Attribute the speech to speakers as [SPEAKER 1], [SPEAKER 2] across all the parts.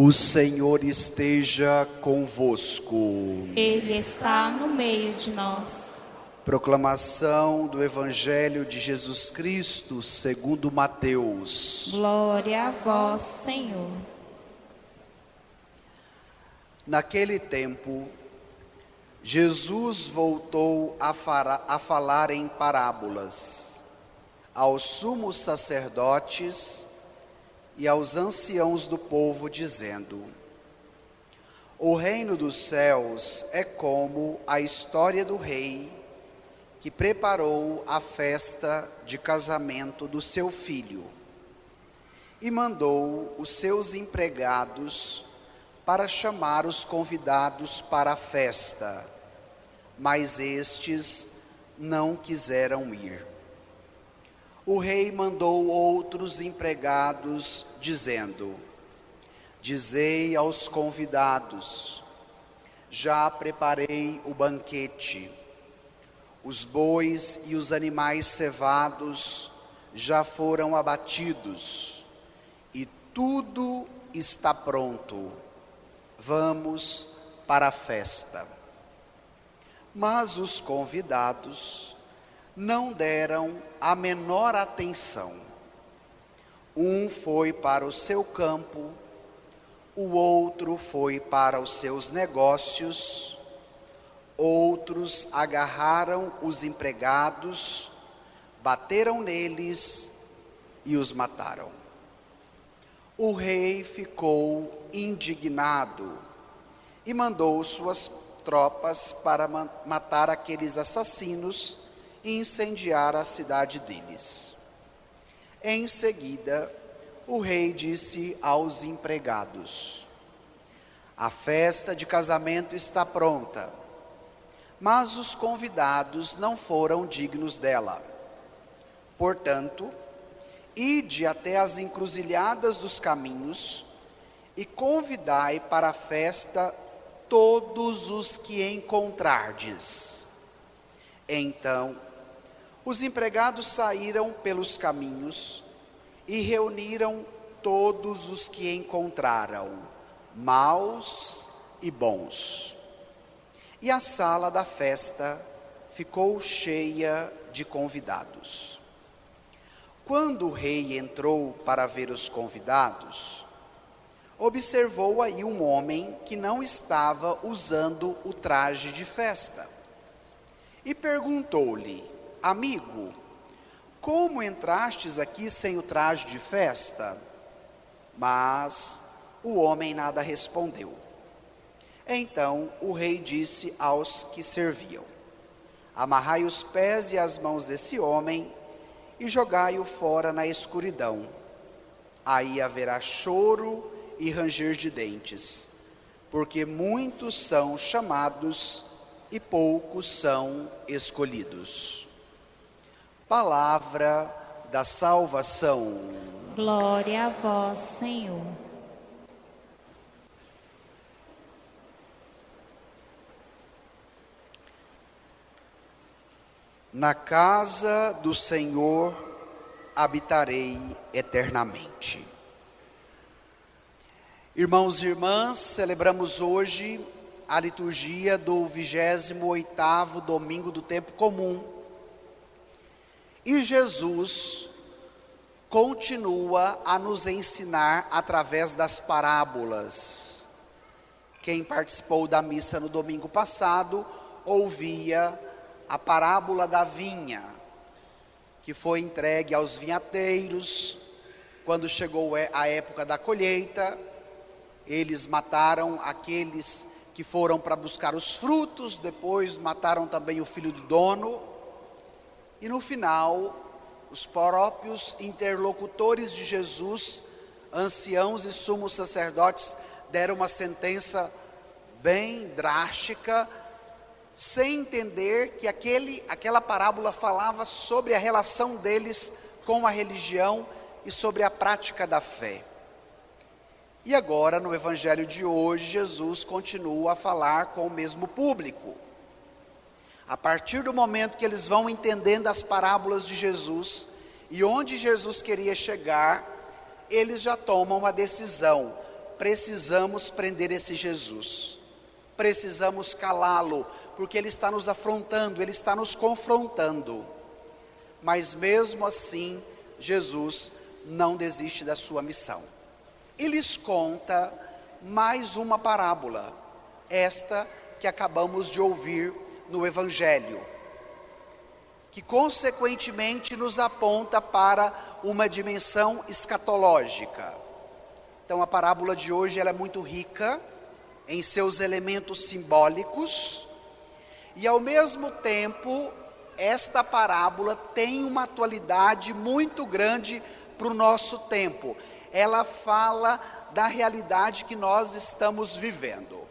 [SPEAKER 1] O Senhor esteja convosco.
[SPEAKER 2] Ele está no meio de nós.
[SPEAKER 1] Proclamação do Evangelho de Jesus Cristo segundo Mateus.
[SPEAKER 2] Glória a vós, Senhor.
[SPEAKER 1] Naquele tempo, Jesus voltou a falar em parábolas aos sumos sacerdotes e aos anciãos do povo, dizendo: O reino dos céus é como a história do rei que preparou a festa de casamento do seu filho e mandou os seus empregados para chamar os convidados para a festa, mas estes não quiseram ir. O rei mandou outros empregados, dizendo: Dizei aos convidados: Já preparei o banquete, os bois e os animais cevados já foram abatidos, e tudo está pronto. Vamos para a festa. Mas os convidados não deram a menor atenção. Um foi para o seu campo, o outro foi para os seus negócios, outros agarraram os empregados, bateram neles e os mataram. O rei ficou indignado e mandou suas tropas para matar aqueles assassinos e incendiar a cidade deles. Em seguida, o rei disse aos empregados: A festa de casamento está pronta, mas os convidados não foram dignos dela. Portanto, ide até as encruzilhadas dos caminhos e convidai para a festa todos os que encontrardes. Então, os empregados saíram pelos caminhos e reuniram todos os que encontraram, maus e bons. E a sala da festa ficou cheia de convidados. Quando o rei entrou para ver os convidados, observou aí um homem que não estava usando o traje de festa. E perguntou-lhe: Amigo, como entrastes aqui sem o traje de festa? Mas o homem nada respondeu. Então o rei disse aos que serviam: Amarrai os pés e as mãos desse homem e jogai-o fora na escuridão. Aí haverá choro e ranger de dentes, porque muitos são chamados e poucos são escolhidos. Palavra da salvação.
[SPEAKER 2] Glória a vós, Senhor.
[SPEAKER 1] Na casa do Senhor habitarei eternamente. Irmãos e irmãs, celebramos hoje a liturgia do 28º domingo do tempo comum. E Jesus continua a nos ensinar através das parábolas. Quem participou da missa no domingo passado ouvia a parábola da vinha, que foi entregue aos vinhateiros. Quando chegou a época da colheita, eles mataram aqueles que foram para buscar os frutos, depois mataram também o filho do dono, e no final, os próprios interlocutores de Jesus, anciãos e sumos sacerdotes, deram uma sentença bem drástica, sem entender que aquela parábola falava sobre a relação deles com a religião e sobre a prática da fé. E agora, no Evangelho de hoje, Jesus continua a falar com o mesmo público. A partir do momento que eles vão entendendo as parábolas de Jesus e onde Jesus queria chegar, eles já tomam uma decisão: precisamos prender esse Jesus. Precisamos calá-lo, porque ele está nos afrontando, ele está nos confrontando. Mas mesmo assim, Jesus não desiste da sua missão. E lhes conta mais uma parábola, esta que acabamos de ouvir no Evangelho, que consequentemente nos aponta para uma dimensão escatológica. Então a parábola de hoje ela é muito rica em seus elementos simbólicos, e ao mesmo tempo esta parábola tem uma atualidade muito grande para o nosso tempo. Ela fala da realidade que nós estamos vivendo.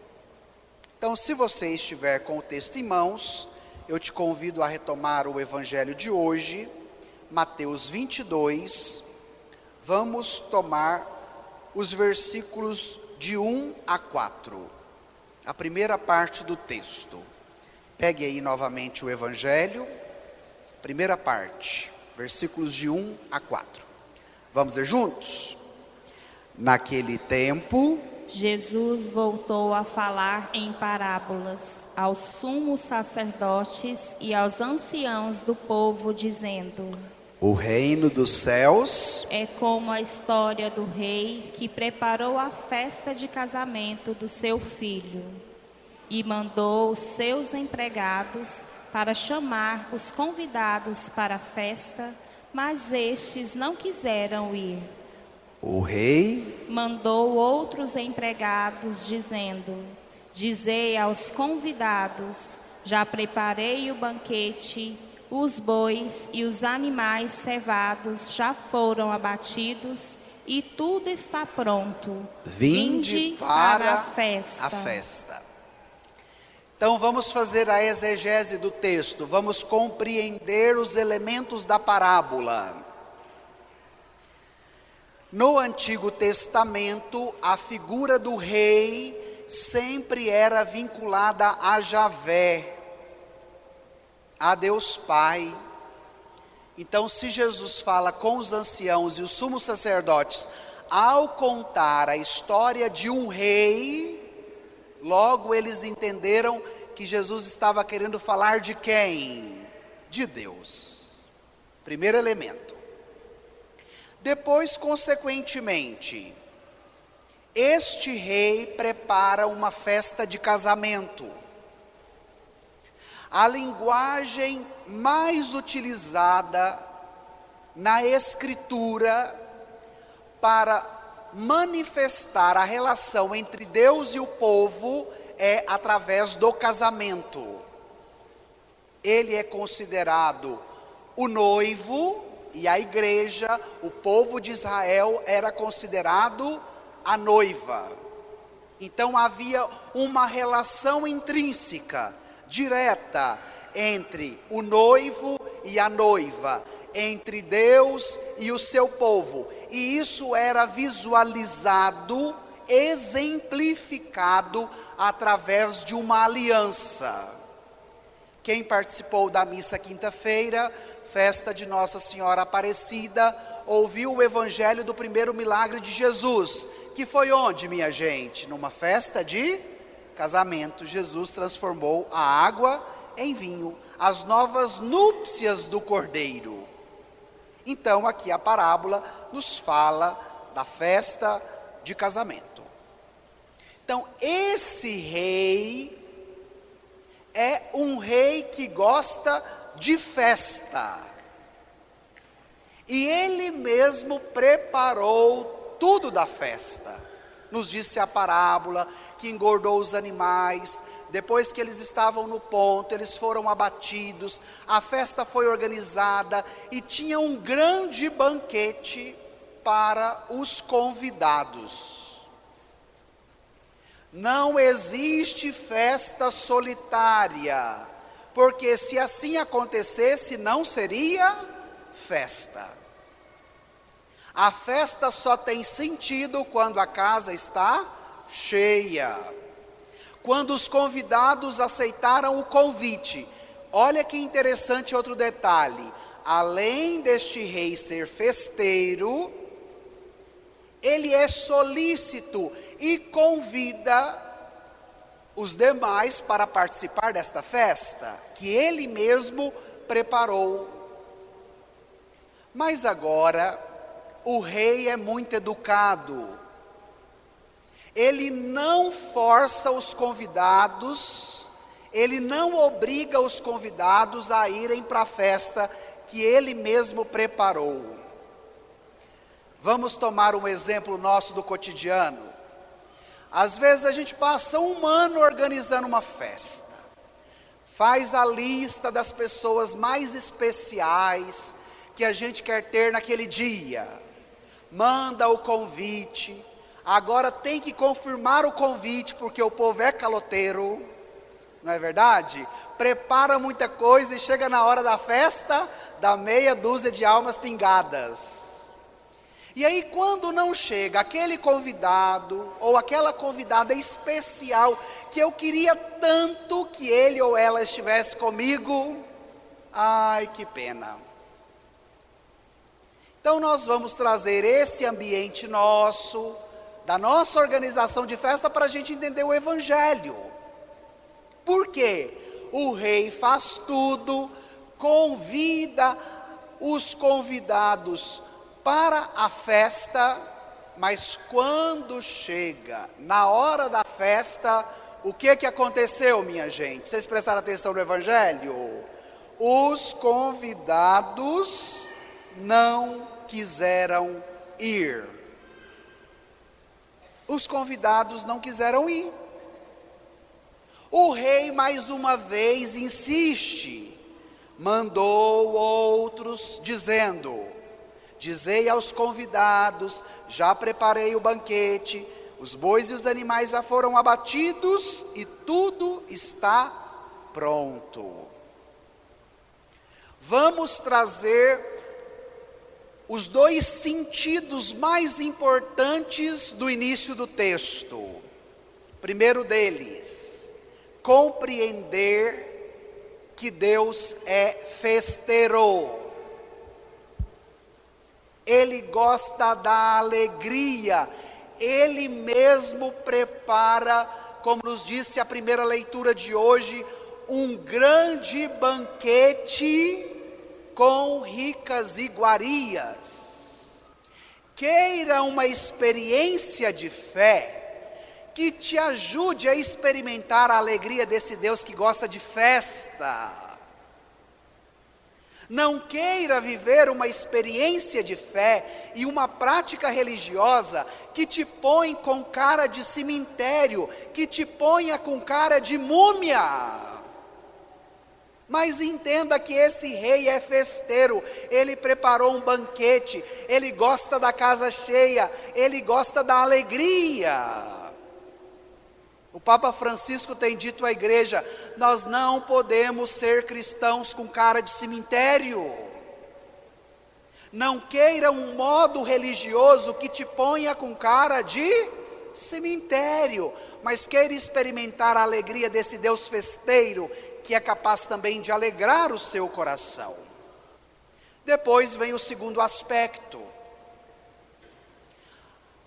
[SPEAKER 1] Então, se você estiver com o texto em mãos, eu te convido a retomar o Evangelho de hoje, Mateus 22, vamos tomar os versículos de 1 a 4, a primeira parte do texto. Pegue aí novamente o Evangelho, primeira parte, versículos de 1 a 4. Vamos ler juntos? Naquele tempo,
[SPEAKER 2] Jesus voltou a falar em parábolas aos sumos sacerdotes e aos anciãos do povo, dizendo:
[SPEAKER 1] o reino dos céus
[SPEAKER 2] é como a história do rei que preparou a festa de casamento do seu filho e mandou os seus empregados para chamar os convidados para a festa, mas estes não quiseram ir.
[SPEAKER 1] O rei
[SPEAKER 2] mandou outros empregados, dizendo: dizei aos convidados, já preparei o banquete, os bois e os animais cevados já foram abatidos e tudo está pronto.
[SPEAKER 1] Vinde para
[SPEAKER 2] a festa.
[SPEAKER 1] a festa. Então vamos fazer a exegese do texto, vamos compreender os elementos da parábola. No Antigo Testamento, a figura do rei sempre era vinculada a Javé, a Deus Pai. Então, se Jesus fala com os anciãos e os sumos sacerdotes, ao contar a história de um rei, logo eles entenderam que Jesus estava querendo falar de quem? De Deus. Primeiro elemento. Depois, consequentemente, este rei prepara uma festa de casamento. A linguagem mais utilizada na Escritura para manifestar a relação entre Deus e o povo é através do casamento. Ele é considerado o noivo e a igreja, o povo de Israel, era considerado a noiva. Então havia uma relação intrínseca, direta, entre o noivo e a noiva, entre Deus e o seu povo. E isso era visualizado, exemplificado através de uma aliança. Quem participou da missa quinta-feira, festa de Nossa Senhora Aparecida, ouviu o evangelho do primeiro milagre de Jesus, que foi onde, minha gente? Numa festa de casamento. Jesus transformou a água em vinho, as novas núpcias do Cordeiro. Então aqui a parábola nos fala da festa de casamento. Então esse rei é um rei que gosta de festa. E ele mesmo preparou tudo da festa. Nos disse a parábola que engordou os animais, depois que eles estavam no ponto, eles foram abatidos, a festa foi organizada e tinha um grande banquete para os convidados. Não existe festa solitária, porque se assim acontecesse, não seria festa. A festa só tem sentido quando a casa está cheia. Quando os convidados aceitaram o convite. Olha que interessante outro detalhe. Além deste rei ser festeiro, ele é solícito e convida os demais para participar desta festa, que ele mesmo preparou. Mas agora, o rei é muito educado. Ele não força os convidados, ele não obriga os convidados a irem para a festa que ele mesmo preparou. Vamos tomar um exemplo nosso do cotidiano. Às vezes a gente passa um ano organizando uma festa, faz a lista das pessoas mais especiais que a gente quer ter naquele dia, manda o convite, agora tem que confirmar o convite porque o povo é caloteiro, não é verdade? Prepara muita coisa e chega na hora da festa, dá meia dúzia de almas pingadas. E aí quando não chega aquele convidado ou aquela convidada especial que eu queria tanto que ele ou ela estivesse comigo, ai que pena. Então nós vamos trazer esse ambiente nosso, da nossa organização de festa, para a gente entender o Evangelho. Por quê? O rei faz tudo, convida os convidados para a festa, mas quando chega na hora da festa, o que aconteceu, minha gente? Vocês prestaram atenção no Evangelho? Os convidados não quiseram ir. Os convidados não quiseram ir. O rei mais uma vez insiste, mandou outros dizendo: dizei aos convidados, já preparei o banquete, os bois e os animais já foram abatidos e tudo está pronto. Vamos trazer os dois sentidos mais importantes do início do texto. Primeiro deles, compreender que Deus é festeiro. Ele gosta da alegria, Ele mesmo prepara, como nos disse a primeira leitura de hoje, um grande banquete com ricas iguarias. Queira uma experiência de fé que te ajude a experimentar a alegria desse Deus que gosta de festa. Não queira viver uma experiência de fé e uma prática religiosa que te põe com cara de cemitério, que te ponha com cara de múmia. Mas entenda que esse rei é festeiro, ele preparou um banquete, ele gosta da casa cheia, ele gosta da alegria. O Papa Francisco tem dito à igreja: nós não podemos ser cristãos com cara de cemitério. Não queira um modo religioso que te ponha com cara de cemitério, mas queira experimentar a alegria desse Deus festeiro, que é capaz também de alegrar o seu coração. Depois vem o segundo aspecto.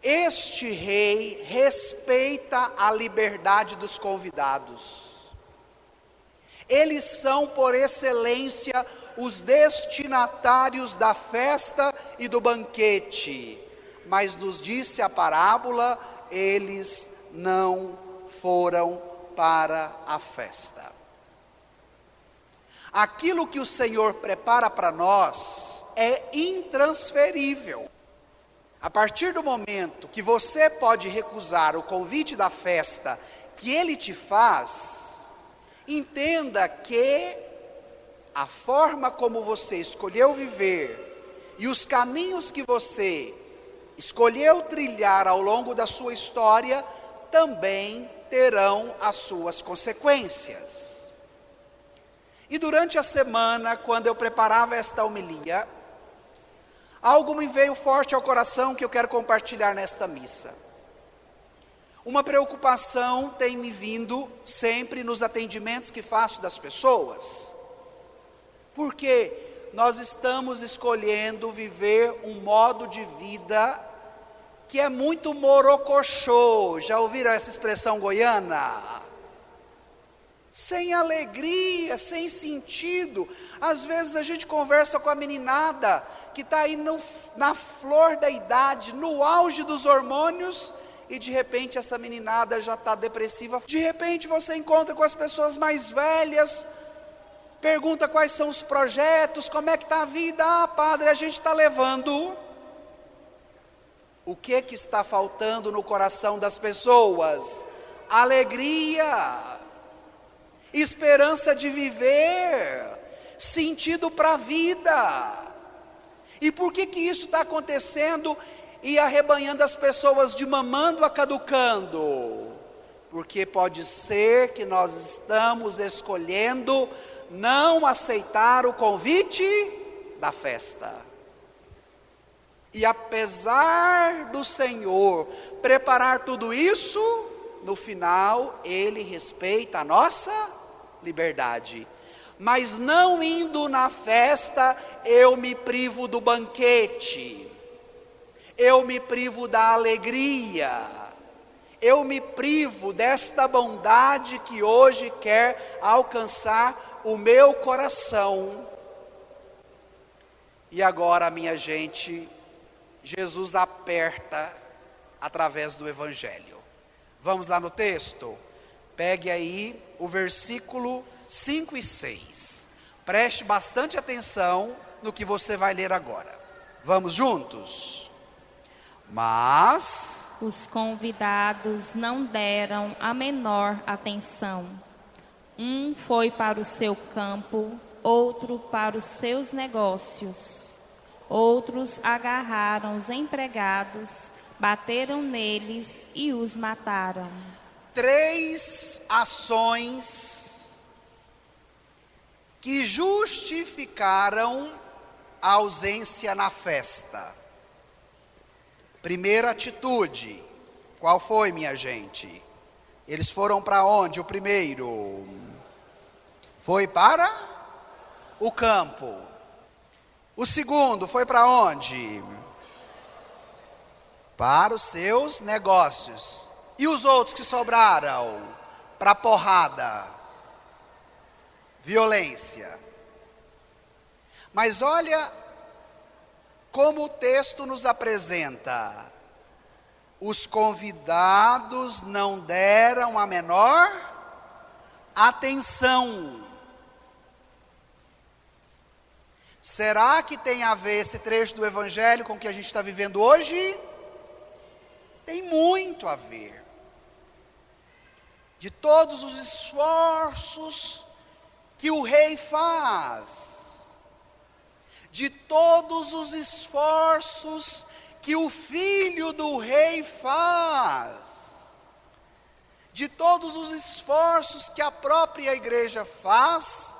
[SPEAKER 1] Este rei respeita a liberdade dos convidados. Eles são, por excelência, os destinatários da festa e do banquete. Mas nos disse a parábola, eles não foram para a festa. Aquilo que o Senhor prepara para nós é intransferível. A partir do momento que você pode recusar o convite da festa que Ele te faz, entenda que a forma como você escolheu viver e os caminhos que você escolheu trilhar ao longo da sua história também terão as suas consequências. E durante a semana, quando eu preparava esta homilia, algo me veio forte ao coração que eu quero compartilhar nesta missa. Uma preocupação tem me vindo sempre nos atendimentos que faço das pessoas, porque nós estamos escolhendo viver um modo de vida que é muito morocochô. Já ouviram essa expressão goiana? Sem alegria, sem sentido. Às vezes a gente conversa com a meninada que está aí na flor da idade, no auge dos hormônios, e de repente essa meninada já está depressiva. De repente você encontra com as pessoas mais velhas, pergunta quais são os projetos, como é que está a vida. Ah, padre, a gente está levando. O que está faltando no coração das pessoas? Alegria, esperança de viver, sentido para a vida. E por que isso está acontecendo e arrebanhando as pessoas de mamando a caducando? Porque pode ser que nós estamos escolhendo não aceitar o convite da festa. E apesar do Senhor preparar tudo isso, no final Ele respeita a nossa liberdade. Mas não indo na festa, eu me privo do banquete, eu me privo da alegria, eu me privo desta bondade que hoje quer alcançar o meu coração. E agora, minha gente, Jesus aperta através do Evangelho. Vamos lá no texto? Pegue aí o versículo 5 e 6. Preste bastante atenção no que você vai ler agora. Vamos juntos? Mas
[SPEAKER 2] os convidados não deram a menor atenção. Um foi para o seu campo, outro para os seus negócios. Outros agarraram os empregados, bateram neles e os mataram.
[SPEAKER 1] 3 ações que justificaram a ausência na festa. Primeira atitude, qual foi, minha gente? Eles foram para onde? O primeiro foi para o campo. O segundo foi para onde? Para os seus negócios. E os outros que sobraram? Para a porrada, violência. Mas olha como o texto nos apresenta. Os convidados não deram a menor atenção. Será que tem a ver esse trecho do Evangelho com o que a gente está vivendo hoje? Tem muito a ver. De todos os esforços que o rei faz, de todos os esforços que o filho do rei faz, de todos os esforços que a própria igreja faz,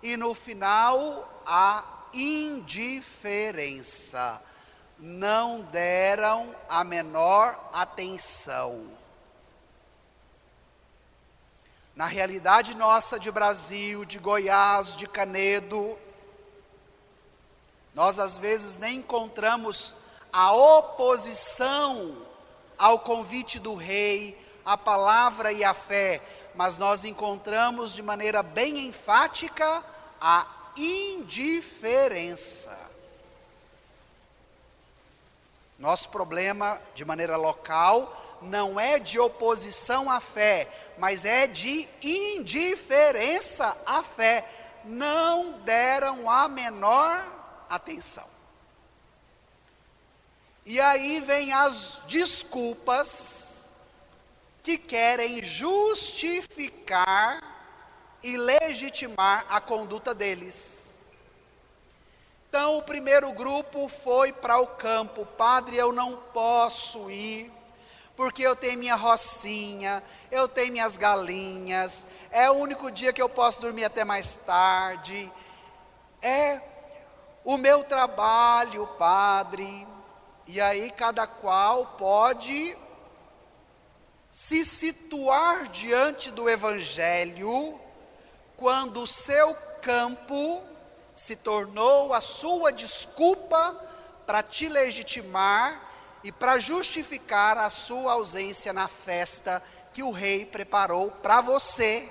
[SPEAKER 1] e no final a indiferença, não deram a menor atenção. Na realidade nossa de Brasil, de Goiás, de Canedo, nós às vezes nem encontramos a oposição ao convite do rei, a palavra e a fé, mas nós encontramos de maneira bem enfática a indiferença. Nosso problema, de maneira local, não é de oposição à fé, mas é de indiferença à fé. Não deram a menor atenção. E aí vem as desculpas que querem justificar e legitimar a conduta deles. Então o primeiro grupo foi para o campo. Padre, eu não posso ir, porque eu tenho minha rocinha, eu tenho minhas galinhas, é o único dia que eu posso dormir até mais tarde, é o meu trabalho, padre. E aí cada qual pode se situar diante do Evangelho, quando o seu campo se tornou a sua desculpa para te legitimar e para justificar a sua ausência na festa que o rei preparou para você,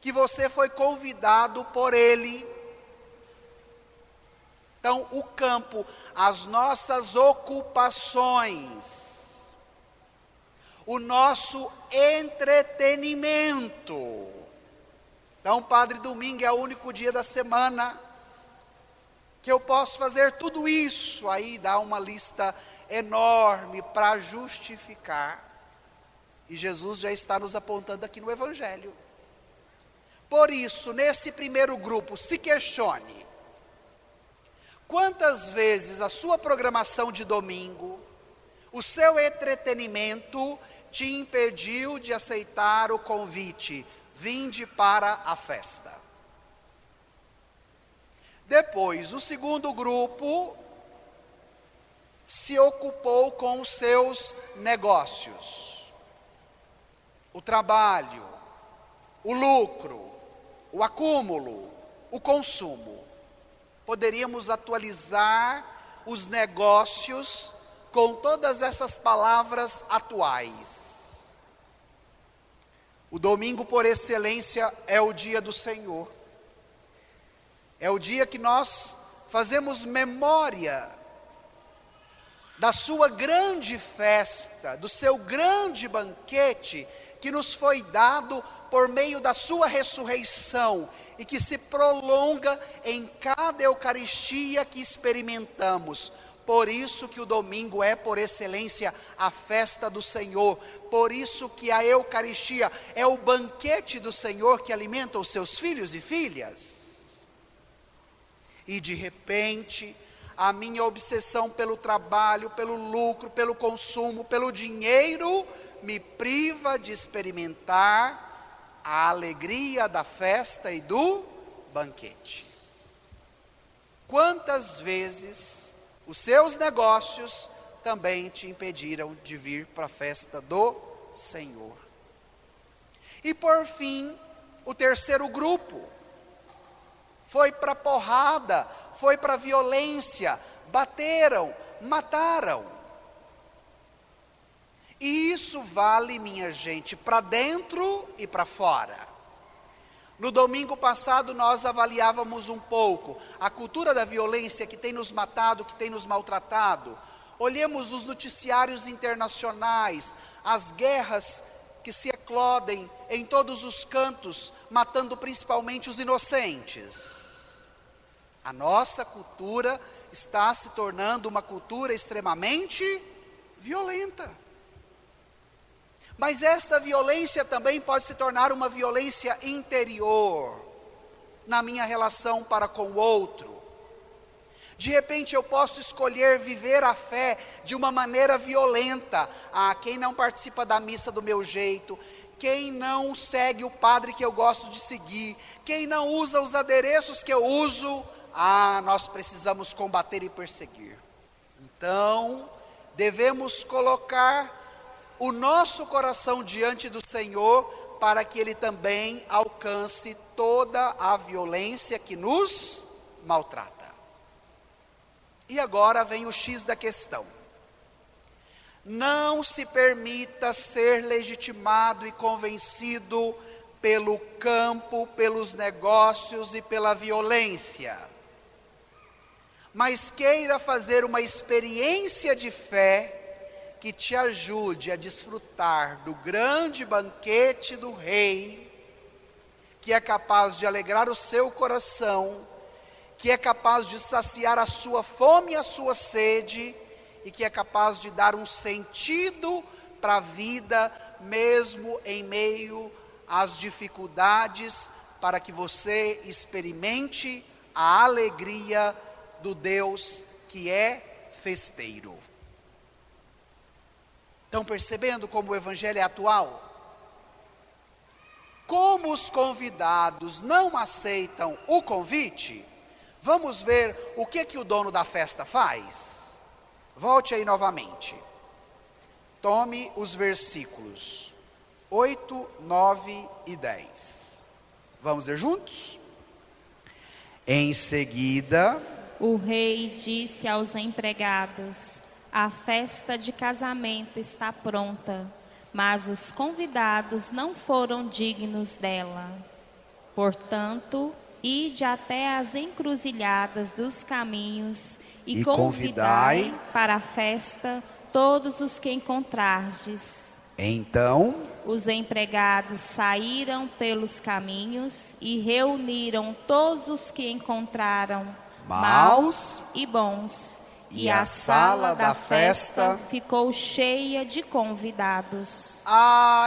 [SPEAKER 1] que você foi convidado por ele. Então, o campo, as nossas ocupações, o nosso entretenimento. Então, Padre, domingo é o único dia da semana que eu posso fazer tudo isso. Aí dá uma lista enorme para justificar. E Jesus já está nos apontando aqui no Evangelho. Por isso, nesse primeiro grupo, se questione. Quantas vezes a sua programação de domingo, o seu entretenimento te impediu de aceitar o convite: vinde para a festa? Depois, o segundo grupo se ocupou com os seus negócios, o trabalho, o lucro, o acúmulo, o consumo. Poderíamos atualizar os negócios com todas essas palavras atuais. O domingo, por excelência, é o dia do Senhor. É o dia que nós fazemos memória da sua grande festa, do seu grande banquete, que nos foi dado por meio da sua ressurreição, e que se prolonga em cada Eucaristia que experimentamos. Por isso que o domingo é, por excelência, a festa do Senhor. Por isso que a Eucaristia é o banquete do Senhor que alimenta os seus filhos e filhas. E de repente, a minha obsessão pelo trabalho, pelo lucro, pelo consumo, pelo dinheiro, me priva de experimentar a alegria da festa e do banquete. Quantas vezes os seus negócios também te impediram de vir para a festa do Senhor? E por fim, o terceiro grupo foi para porrada, foi para violência, bateram, mataram. E isso vale, minha gente, para dentro e para fora. No domingo passado nós avaliávamos um pouco a cultura da violência que tem nos matado, que tem nos maltratado. Olhemos os noticiários internacionais, as guerras que se eclodem em todos os cantos, matando principalmente os inocentes. A nossa cultura está se tornando uma cultura extremamente violenta. Mas esta violência também pode se tornar uma violência interior, na minha relação para com o outro. De repente eu posso escolher viver a fé de uma maneira violenta. Quem não participa da missa do meu jeito, quem não segue o padre que eu gosto de seguir, quem não usa os adereços que eu uso, nós precisamos combater e perseguir. Então, devemos colocar o nosso coração diante do Senhor, para que Ele também alcance toda a violência que nos maltrata. E agora vem o X da questão. Não se permita ser legitimado e convencido pelo campo, pelos negócios e pela violência, mas queira fazer uma experiência de fé que te ajude a desfrutar do grande banquete do Rei, que é capaz de alegrar o seu coração, que é capaz de saciar a sua fome e a sua sede, e que é capaz de dar um sentido para a vida, mesmo em meio às dificuldades, para que você experimente a alegria do Deus que é festeiro. Estão percebendo como o Evangelho é atual? Como os convidados não aceitam o convite, vamos ver o que o dono da festa faz? Volte aí novamente. Tome os versículos 8, 9 e 10. Vamos ler juntos? Em seguida,
[SPEAKER 2] O rei disse aos empregados: a festa de casamento está pronta, mas os convidados não foram dignos dela. Portanto, ide até as encruzilhadas dos caminhos e convidai para a festa todos os que encontrardes.
[SPEAKER 1] Então,
[SPEAKER 2] os empregados saíram pelos caminhos e reuniram todos os que encontraram, maus e bons. E a sala da festa ficou cheia de convidados.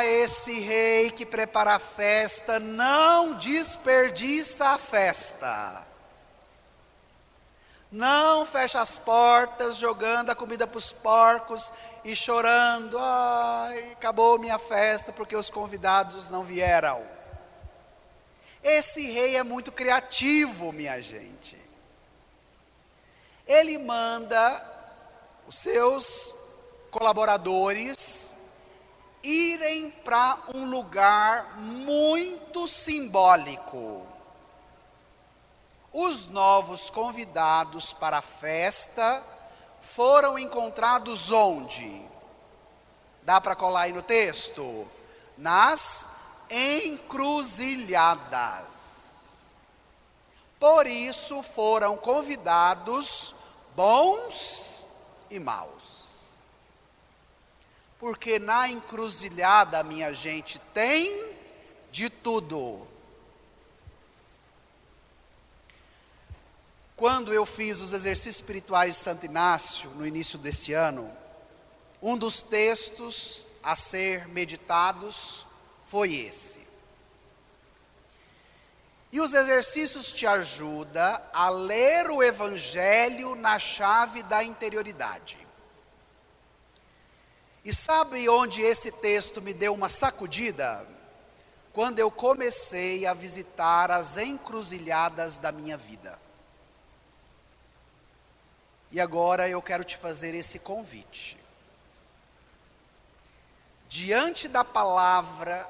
[SPEAKER 1] Esse rei que prepara a festa não desperdiça a festa. Não fecha as portas, jogando a comida para os porcos e chorando. Acabou minha festa porque os convidados não vieram. Esse rei é muito criativo, minha gente. Ele manda os seus colaboradores irem para um lugar muito simbólico. Os novos convidados para a festa foram encontrados onde? Dá para colar aí no texto? Nas encruzilhadas. Por isso foram convidados bons e maus. Porque na encruzilhada, minha gente, tem de tudo. Quando eu fiz os exercícios espirituais de Santo Inácio, no início desse ano, um dos textos a ser meditados foi esse. E os exercícios te ajudam a ler o Evangelho na chave da interioridade. E sabe onde esse texto me deu uma sacudida? Quando eu comecei a visitar as encruzilhadas da minha vida. E agora eu quero te fazer esse convite. Diante da palavra,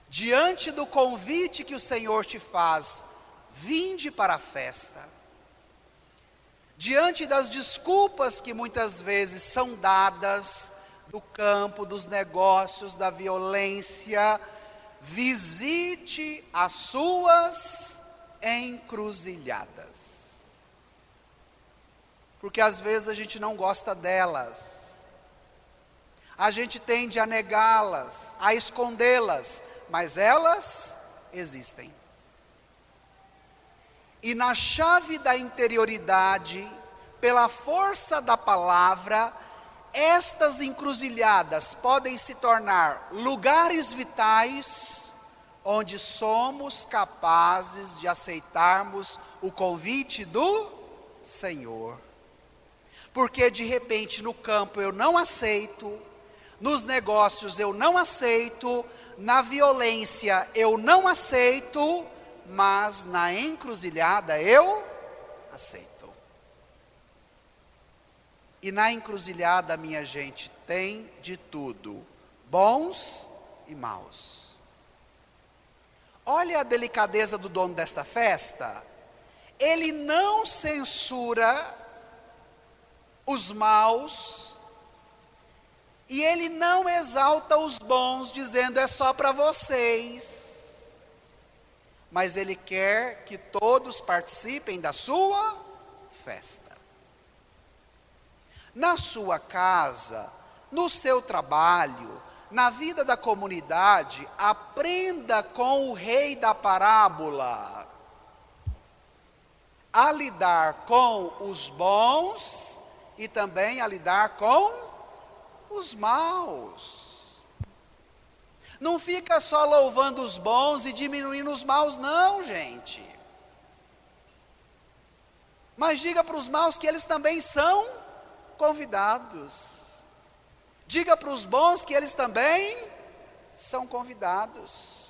[SPEAKER 1] diante do convite que o Senhor te faz, vinde para a festa. Diante das desculpas que muitas vezes são dadas do campo, dos negócios, da violência, visite as suas encruzilhadas. Porque às vezes a gente não gosta delas. A gente tende a negá-las, a escondê-las, mas elas existem. E na chave da interioridade, pela força da palavra, estas encruzilhadas podem se tornar lugares vitais, onde somos capazes de aceitarmos o convite do Senhor. Porque de repente no campo eu não aceito, nos negócios eu não aceito, na violência eu não aceito, mas na encruzilhada eu aceito. E na encruzilhada, minha gente, tem de tudo, bons e maus. Olha a delicadeza do dono desta festa, ele não censura os maus, e ele não exalta os bons, dizendo é só para vocês, mas ele quer que todos participem da sua festa. Na sua casa, no seu trabalho, na vida da comunidade, aprenda com o rei da parábola a lidar com os bons e também a lidar com os maus. Não fica só louvando os bons e diminuindo os maus, não, gente. Mas diga para os maus que eles também são convidados. Diga para os bons que eles também são convidados.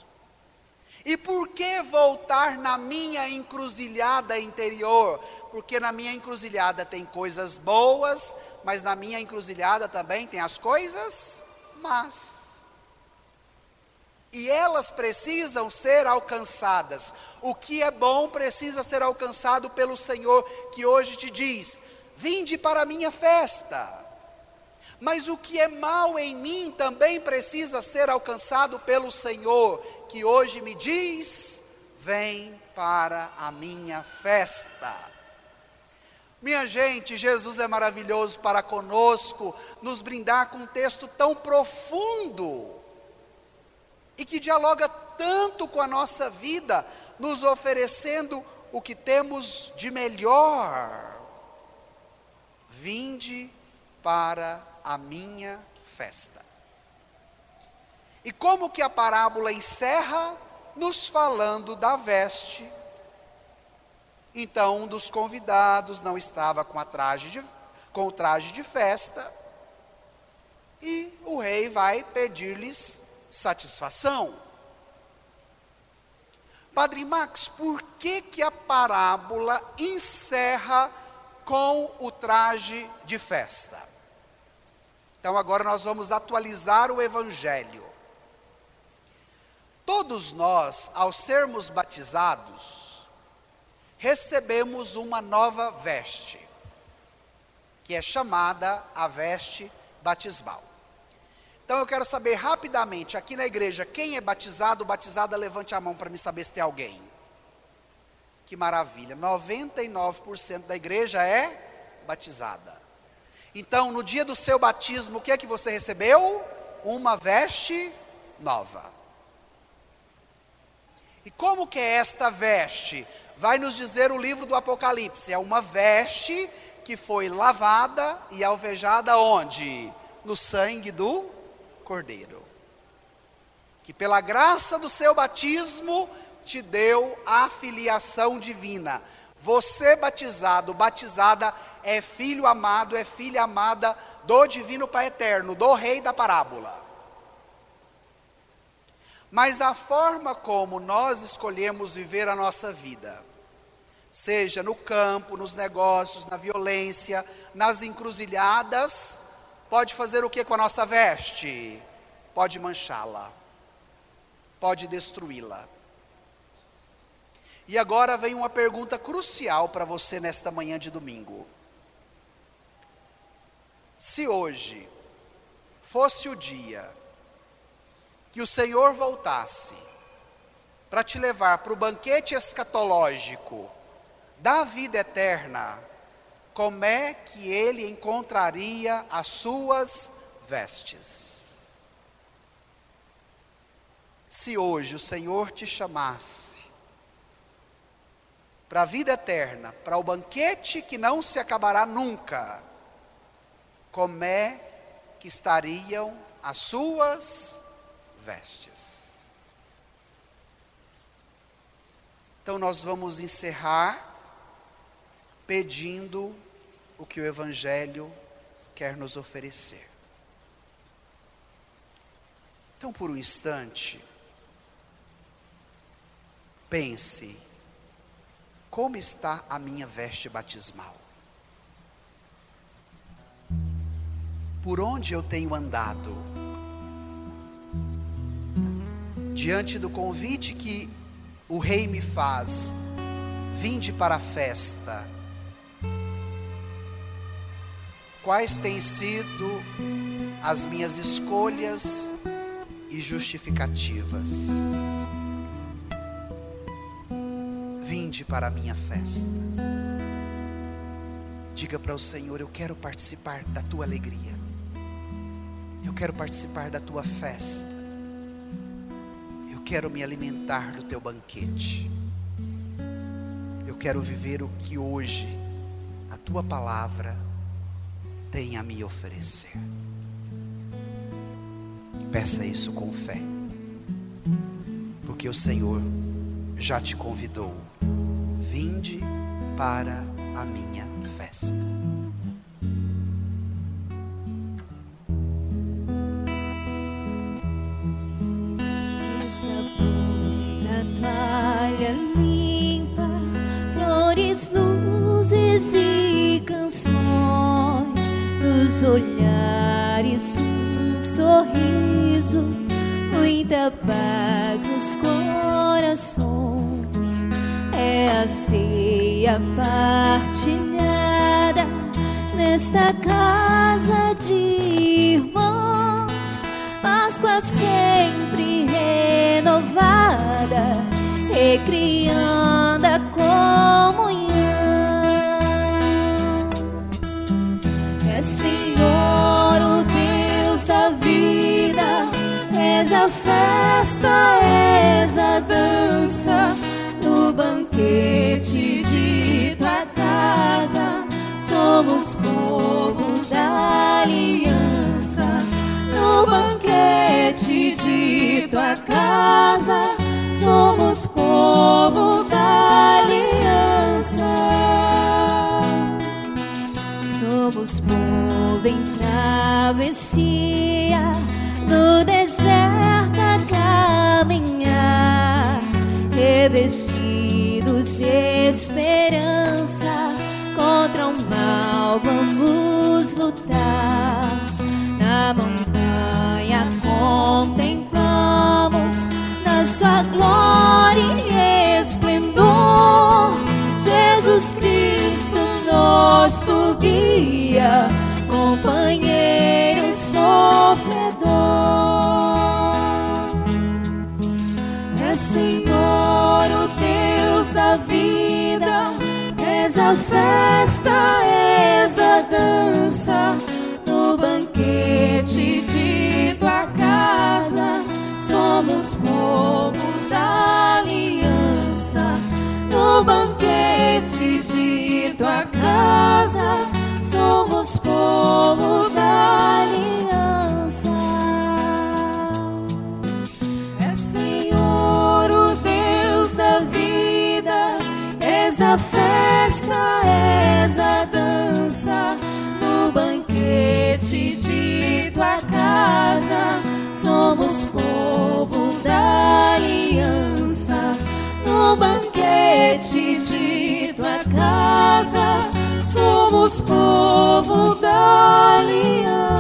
[SPEAKER 1] E por que voltar na minha encruzilhada interior? Porque na minha encruzilhada tem coisas boas, mas na minha encruzilhada também tem as coisas más. E elas precisam ser alcançadas. O que é bom precisa ser alcançado pelo Senhor, que hoje te diz: vinde para a minha festa. Mas o que é mal em mim também precisa ser alcançado pelo Senhor, que hoje me diz: vem para a minha festa. Minha gente, Jesus é maravilhoso para conosco, nos brindar com um texto tão profundo, e que dialoga tanto com a nossa vida, nos oferecendo o que temos de melhor. Vinde para a minha festa. E como que a parábola encerra? Nos falando da veste. Então, um dos convidados não estava com o traje de festa, e o rei vai pedir-lhes satisfação. Padre Max, por que a parábola encerra com o traje de festa? Então agora nós vamos atualizar o Evangelho. Todos nós, ao sermos batizados, recebemos uma nova veste, que é chamada a veste batismal. Então eu quero saber rapidamente, aqui na igreja, quem é batizado, batizada, levante a mão para me saber se tem alguém. Que maravilha, 99% da igreja é batizada. Então, no dia do seu batismo, o que é que você recebeu? Uma veste nova. E como que é esta veste? Vai nos dizer o livro do Apocalipse. É uma veste que foi lavada e alvejada onde? No sangue do Cordeiro. Que pela graça do seu batismo te deu a filiação divina. Você batizado, batizada, é filho amado, é filha amada do Divino Pai Eterno, do Rei da parábola. Mas a forma como nós escolhemos viver a nossa vida, seja no campo, nos negócios, na violência, nas encruzilhadas, pode fazer o que com a nossa veste? Pode manchá-la, pode destruí-la. E agora vem uma pergunta crucial para você nesta manhã de domingo. Se hoje fosse o dia que o Senhor voltasse para te levar para o banquete escatológico da vida eterna, como é que Ele encontraria as suas vestes? Se hoje o Senhor te chamasse para a vida eterna, para o banquete que não se acabará nunca, como é que estariam as suas vestes? Então nós vamos encerrar pedindo o que o Evangelho quer nos oferecer. Então, por um instante, pense: como está a minha veste batismal? Por onde eu tenho andado? Diante do convite que o Rei me faz, vinde para a festa, quais têm sido as minhas escolhas e justificativas? Vinde para a minha festa. Diga para o Senhor: eu quero participar da tua alegria, eu quero participar da tua festa, eu quero me alimentar do teu banquete, eu quero viver o que hoje a tua palavra tem a me oferecer. Peça isso com fé, porque o Senhor já te convidou. Vinde para a minha festa.
[SPEAKER 3] Navalha limpa, flores, luzes e canções, nos olhares um sorriso, muita paz nos corações. É a ceia partilhada nesta casa de irmãos. Páscoa sempre renovada, recriando a comunhão. É Senhor, o Deus da vida, és a festa, és a dança, no banquete de tua casa. Somos povo da aliança, no banquete de tua casa. Somos povo da aliança. Somos povo em travessia, no deserto a caminhar, revestidos de esperança. Contra o mal vamos lutar. Na montanha contemplamos na sua glória e esplendor Jesus Cristo, nosso guia, companheiro sofredor. É Senhor, o Deus da vida, és a festa, és a dança, no banquete de tua casa. Somos povo da aliança, no banquete de tua casa. Somos povo da aliança. É Senhor, o Deus da vida, és a festa, és a dança, no banquete de tua casa. Somos povo da aliança, no banquete de tua casa. Somos povo da aliança.